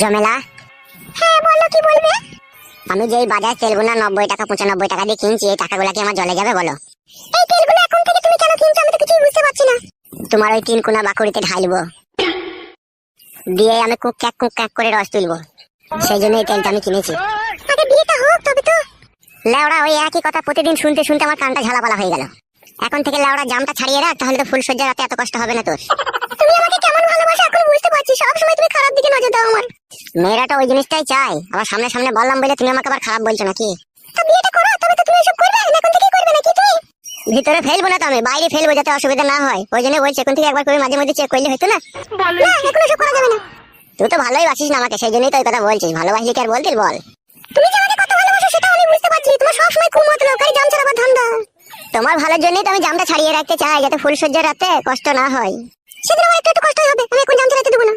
জমেলা, হ্যাঁ বলো, কি বলবে? আমি যেই বাজার তেলগুলো 90 টাকা 95 টাকা দিয়ে কিনছি, এই টাকাগুলো কি আমার জলে যাবে বলো? এই তেলগুলো এখন থেকে তুমি কেন কিনছো? আমি তো কিছুই বুঝতে পারছি না। তোমার ওই 3 কোনা বাকুড়িতে ঢালবো, দিয়ে আমি কুক ক্যাক করে রস তুলবো। সেই জন্য এই তেলটা আমি কিনেছি। আগে বিয়েটা হোক তবে তো। লেওড়া, ওই একই কথা প্রতিদিন শুনতে শুনতে আমার কানটা ঝালাপালা হয়ে গেল। এখন থেকে লেওড়া জামটা ছাড়িয়ে রাখ, তাহলে তো ফুলসজ্জার রাতে এত কষ্ট হবে না তোর। তুমি আমাকে কেমন ভালোবাসো এখন বুঝতে পারছি। সব সময় তুমি খারাপ দিকে নজর দাও আমার। মেয়েরা তো ওই জিনিসটাই চাই। আবার সামনে সামনে বললাম বলে তুমি আমাকে আবার খারাপ বলছো নাকি? তা বিয়েটা করো, তবে তো তুমি এসব করবে না। এখন থেকেই করবে নাকি তুমি? ভিতরে ফেলবো না তো, আমি বাইরে ফেলবো যাতে অসুবিধা না হয়। ওই জন্য বলছি এখন থেকে একবার করে মাঝে মধ্যে চেক করলে হতো না। না, এখন এসব করা যাবে না। তুই তো ভালোই বাসিস না আমাকে, সেই জন্যই তো এই কথা বলছিস। ভালোবাসলি কি আর বলতিল বল? তুমি যে আমাকে কত ভালোবাসো সেটা আমি বুঝতে পারছি। তোমার সব সময় খুব মতলব, খালি জাম ছাড়াবার ধান্দা। তোমার ভালোর জন্যই তো আমি জামটা ছাড়িয়ে রাখতে চাই, যাতে ফুলসজ্জার রাতে কষ্ট না হয়। সেদিন আমার একটু একটু কষ্টই হবে, আমি এখন জাম ছাড়াতে দেবো না।